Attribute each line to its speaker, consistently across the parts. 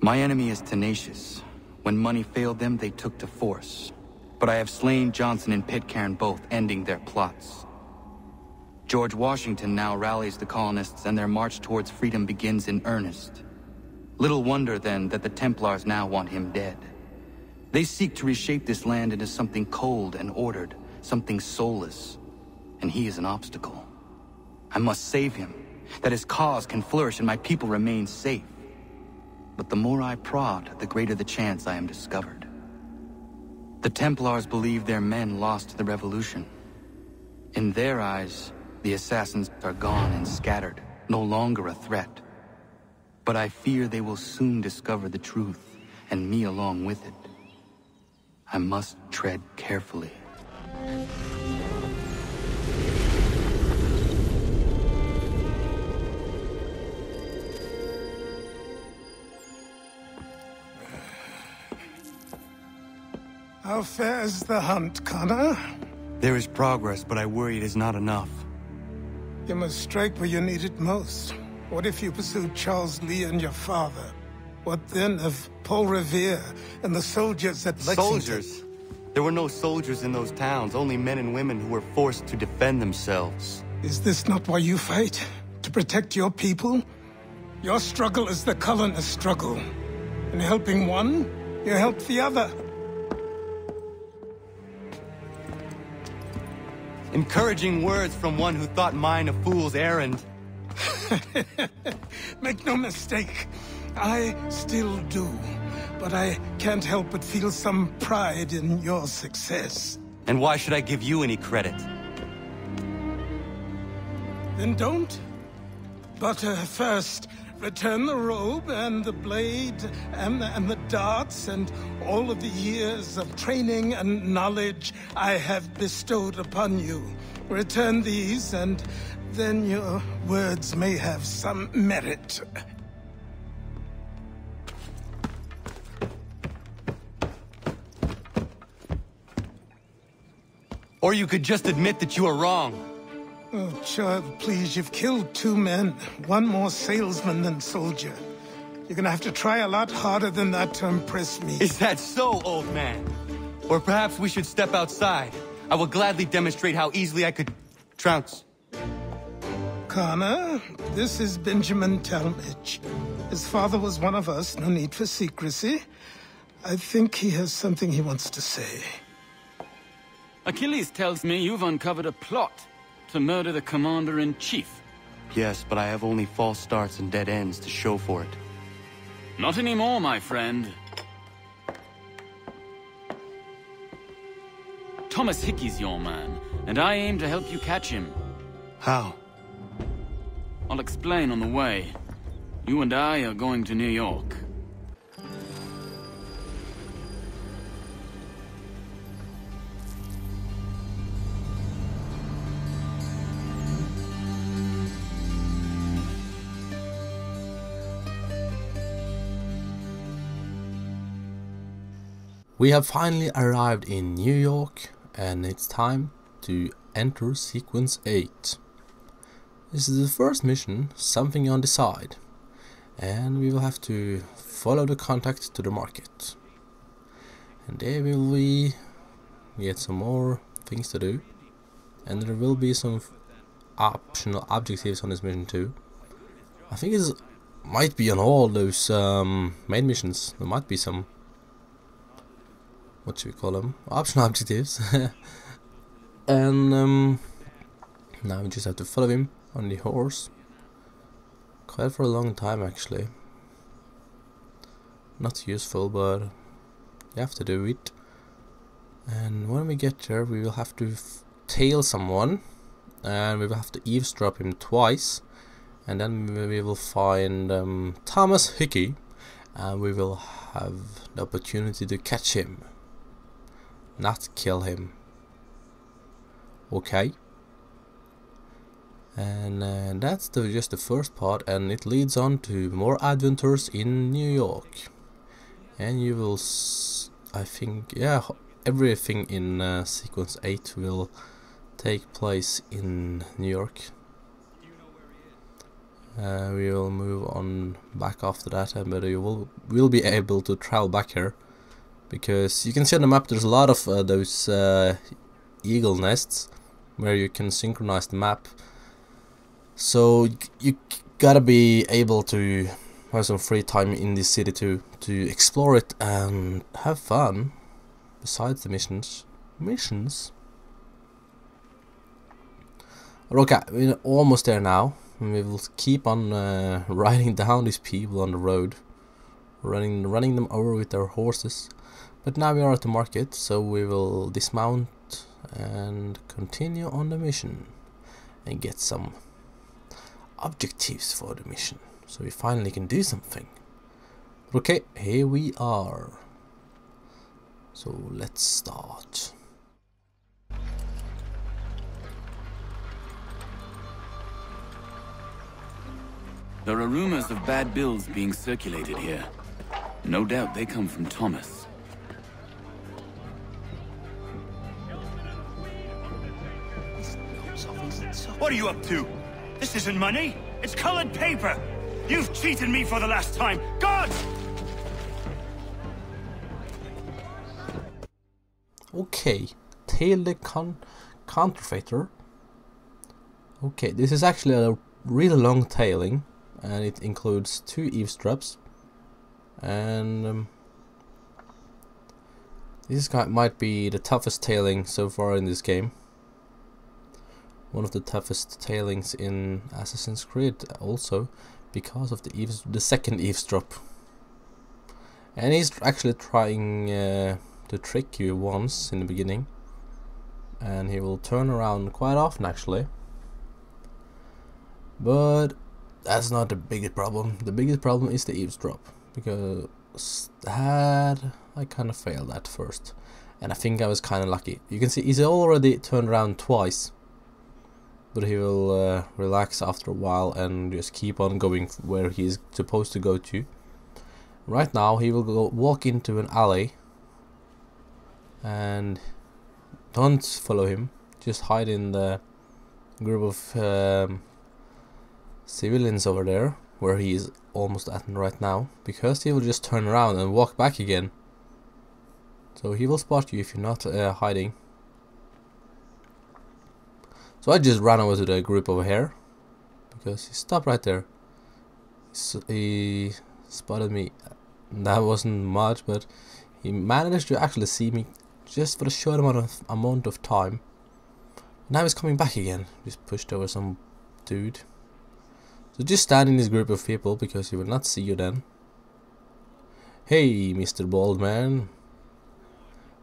Speaker 1: My enemy is tenacious. When money failed them, they took to force. But I have slain Johnson and Pitcairn both, ending their plots. George Washington now rallies the colonists, and their march towards freedom begins in earnest. Little wonder, then, that the Templars now want him dead. They seek to reshape this land into something cold and ordered, something soulless. And he is an obstacle. I must save him, that his cause can flourish and my people remain safe. But the more I prod, the greater the chance I am discovered. The Templars believe their men lost the revolution. In their eyes, the assassins are gone and scattered, no longer a threat. But I fear they will soon discover the truth, and me along with it. I must tread carefully.
Speaker 2: How fares the hunt, Connor?
Speaker 1: There is progress, but I worry it is not enough.
Speaker 2: You must strike where you need it most. What if you pursued Charles Lee and your father? What then of Paul Revere and the soldiers at Lexington?
Speaker 1: Soldiers? There were no soldiers in those towns, only men and women who were forced to defend themselves.
Speaker 2: Is this not why you fight? To protect your people? Your struggle is the colonist struggle. In helping one, you help the other.
Speaker 1: Encouraging words from one who thought mine a fool's errand.
Speaker 2: Make no mistake, I still do. But I can't help but feel some pride in your success.
Speaker 1: And why should I give you any credit?
Speaker 2: Then don't. But first, return the robe and the blade and the darts and all of the years of training and knowledge I have bestowed upon you. Return these, and then your words may have some merit.
Speaker 1: Or you could just admit that you are wrong.
Speaker 2: Oh, child, please, you've killed 2 men. One more salesman than soldier. You're gonna have to try a lot harder than that to impress me.
Speaker 1: Is that so, old man? Or perhaps we should step outside. I will gladly demonstrate how easily I could trounce.
Speaker 2: Connor, this is Benjamin Talmadge. His father was one of us, no need for secrecy. I think he has something he wants to say.
Speaker 3: Achilles tells me you've uncovered a plot to murder the Commander-in-Chief.
Speaker 1: Yes, but I have only false starts and dead ends to show for it.
Speaker 3: Not anymore, my friend. Thomas Hickey's your man, and I aim to help you catch him.
Speaker 1: How?
Speaker 3: I'll explain on the way. You and I are going to New York.
Speaker 4: We have finally arrived in New York, and it's time to enter Sequence 8. This is the first mission, something on the side, and we will have to follow the contact to the market. And there will we get some more things to do, and there will be some optional objectives on this mission too. I think it might be on all those main missions. There might be some, what should we call them, optional objectives. And now we just have to follow him on the horse, quite for a long time actually. Not useful, but you have to do it. And when we get there, we will have to tail someone, and we will have to eavesdrop him twice, and then we will find Thomas Hickey, and we will have the opportunity to catch him, not kill him. Okay. And that's just the first part, and it leads on to more adventures in New York. And you will, I think, yeah, everything in Sequence 8 will take place in New York. We will move on back after that, but we'll be able to travel back here, because you can see on the map there's a lot of those eagle nests where you can synchronize the map. So you gotta be able to have some free time in this city to explore it and have fun besides the missions. Okay, we're almost there now. We will keep on riding down these people on the road, running them over with our horses. But now we are at the market, so we will dismount and continue on the mission and get some objectives for the mission, so we finally can do something. Okay, here we are. So let's start.
Speaker 3: There are rumors of bad bills being circulated here. No doubt they come from Thomas.
Speaker 5: What are you up to? This isn't money. It's colored paper. You've cheated me for the last time. God!
Speaker 4: Okay, tail the counterfeiter. Okay, this is actually a really long tailing, and it includes 2 eavesdrops, and this guy might be the toughest tailing so far in this game. One of the toughest tailings in Assassin's Creed, also because of the second eavesdrop. And he's actually trying to trick you once in the beginning, and he will turn around quite often actually. But that's not the biggest problem. The biggest problem is the eavesdrop, because that I kind of failed at first, and I think I was kind of lucky. You can see he's already turned around twice, but he will relax after a while and just keep on going where he's supposed to go to. Right now he will walk into an alley, and don't follow him, just hide in the group of civilians over there where he is almost at right now, because he will just turn around and walk back again. So he will spot you if you're not hiding. So I just ran over to the group over here, because he stopped right there. So he spotted me. That wasn't much, but he managed to actually see me just for a short amount of time. Now he's coming back again. Just pushed over some dude. So just stand in this group of people, because he will not see you then. Hey, Mr. Bald Man.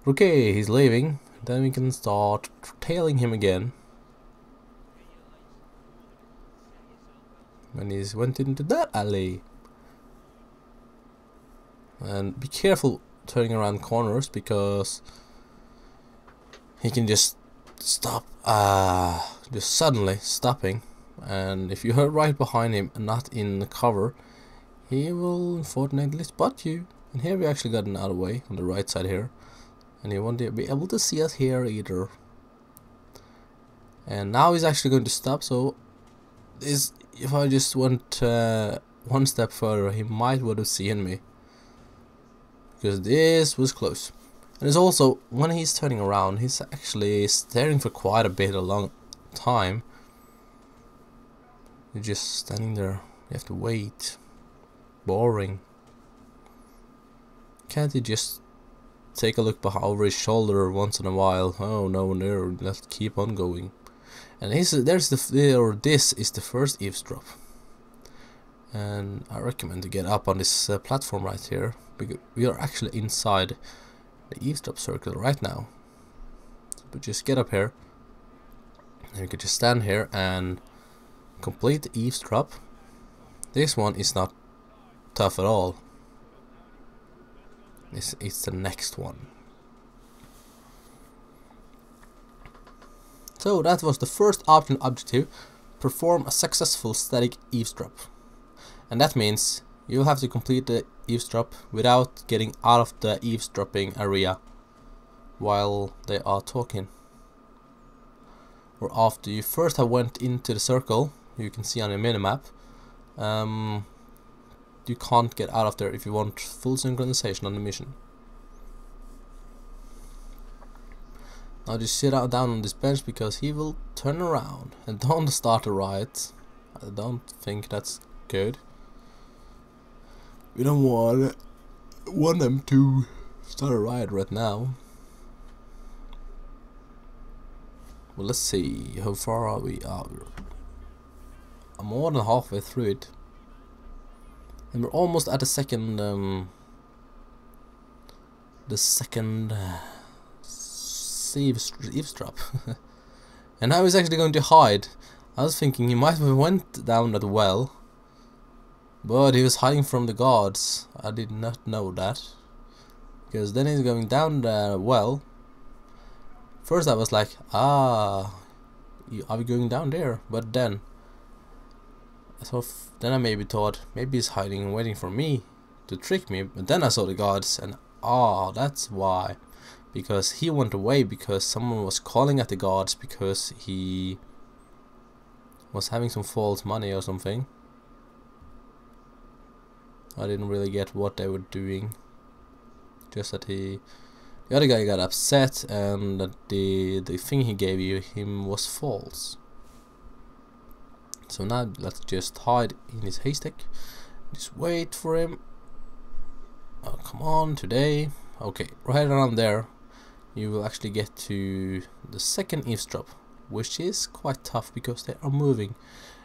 Speaker 4: Okay, he's leaving. Then we can start tailing him again. When he's went into that alley. And be careful turning around corners, because he can just stop, just suddenly stopping, and if you're right behind him and not in the cover, he will unfortunately spot you. And here we actually got another way on the right side here, and he won't be able to see us here either. And now he's actually going to stop, so if I just went one step further, he might would have seen me, because this was close. And it's also, when he's turning around, he's actually staring for quite a long time. You're just standing there, you have to wait. Boring. Can't he just take a look over his shoulder once in a while? Oh no, no, let's keep on going. And this is the first eavesdrop, and I recommend to get up on this platform right here, because we are actually inside the eavesdrop circle right now. But just get up here, and you can just stand here and complete the eavesdrop. This one is not tough at all. It's the next one. So that was the first option objective: perform a successful static eavesdrop. And that means you'll have to complete the eavesdrop without getting out of the eavesdropping area while they are talking. Or after you first have went into the circle, you can see on the minimap, you can't get out of there if you want full synchronization on the mission. Now just sit down on this bench because he will turn around, and don't start a riot. I don't think that's good. We don't want them to start a riot right now. Well, let's see, how far are we? I'm more than halfway through it, and we're almost at the second eavesdrop. And now he's actually going to hide. I was thinking he might have went down that well, but he was hiding from the guards. I did not know that, because then he's going down the well. First I was like, are we going down there? But then I maybe thought maybe he's hiding and waiting for me to trick me. But then I saw the guards, and that's why. Because he went away because someone was calling at the guards because he was having some false money or something. I didn't really get what they were doing. Just that the other guy got upset and that the thing he gave him was false. So now let's just hide in his haystack. Just wait for him. Oh, come on, today. Okay, right around there you will actually get to the second eavesdrop, which is quite tough because they are moving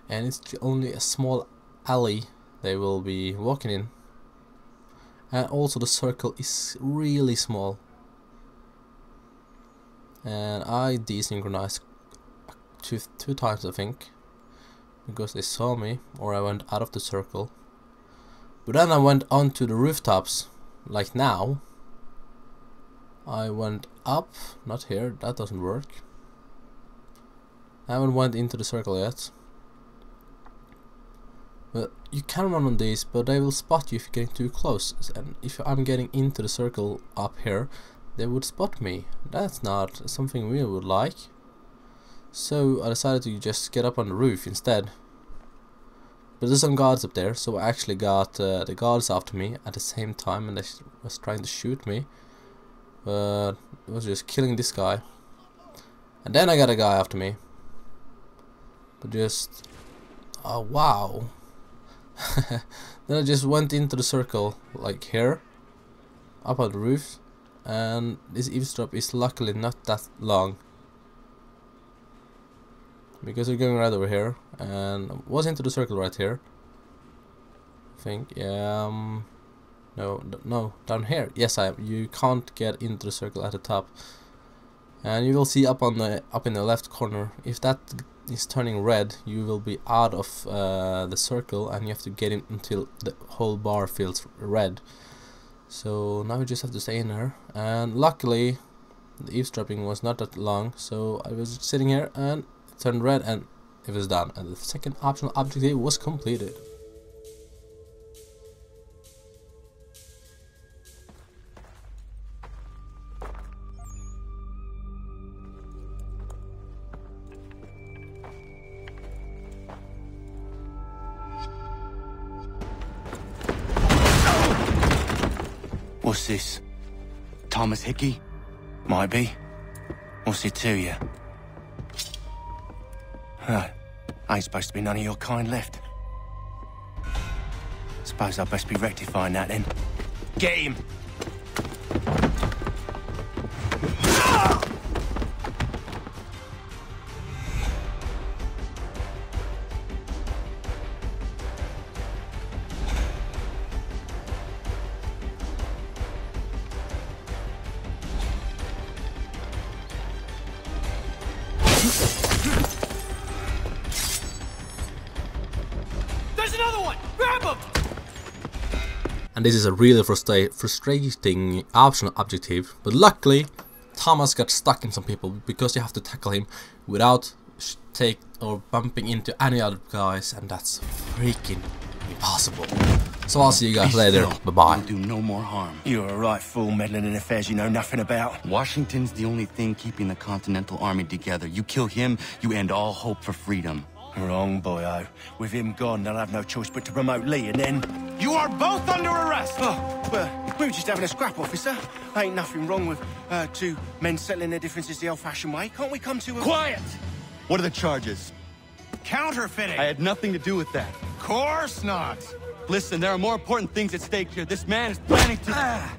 Speaker 4: and it's only a small alley they will be walking in, and also the circle is really small. And I desynchronized two times, I think, because they saw me, or I went out of the circle. But then I went onto the rooftops, like now. I went up, not here, that doesn't work. I haven't went into the circle yet. But you can run on these, but they will spot you if you're getting too close. And if I'm getting into the circle up here, they would spot me. That's not something we would like. So I decided to just get up on the roof instead. But there's some guards up there, so I actually got the guards after me at the same time, and they was trying to shoot me. But it was just killing this guy. And then I got a guy after me. But just... oh wow. Then I just went into the circle, like here, up on the roof. And this eavesdrop is luckily not that long, because we're going right over here, and was into the circle right here, I think. No, down here. Yes, I am. You can't get into the circle at the top, and you will see up in the left corner, if that is turning red, you will be out of the circle, and you have to get in until the whole bar feels red. So now we just have to stay in there, and luckily the eavesdropping was not that long, so I was sitting here and it turned red and it was done, and the second optional objective was completed.
Speaker 5: What's this?
Speaker 1: Thomas Hickey?
Speaker 5: Might be. What's it to you? Ain't supposed to be none of your kind left. Suppose I best be rectifying that then. Get him!
Speaker 6: There's another one! Grab him!
Speaker 4: And this is a really frustrating optional objective, but luckily Thomas got stuck in some people because you have to tackle him without bumping into any other guys, and that's freaking impossible. So I'll see you guys later. Bye-bye.
Speaker 1: You'll do no more harm.
Speaker 5: You're a right fool meddling in affairs you know nothing about.
Speaker 1: Washington's the only thing keeping the Continental Army together. You kill him, you end all hope for freedom.
Speaker 7: Wrong, boyo. With him gone, they'll have no choice but to promote Lee, and then...
Speaker 5: You are both under arrest!
Speaker 7: Oh, well, we were just having a scrap, officer. Ain't nothing wrong with two men settling their differences the old-fashioned way. Can't we come to a...
Speaker 1: Quiet! What are the charges?
Speaker 5: Counterfeiting!
Speaker 1: I had nothing to do with that.
Speaker 5: Course not.
Speaker 1: Listen, there are more important things at stake here. This man is planning to...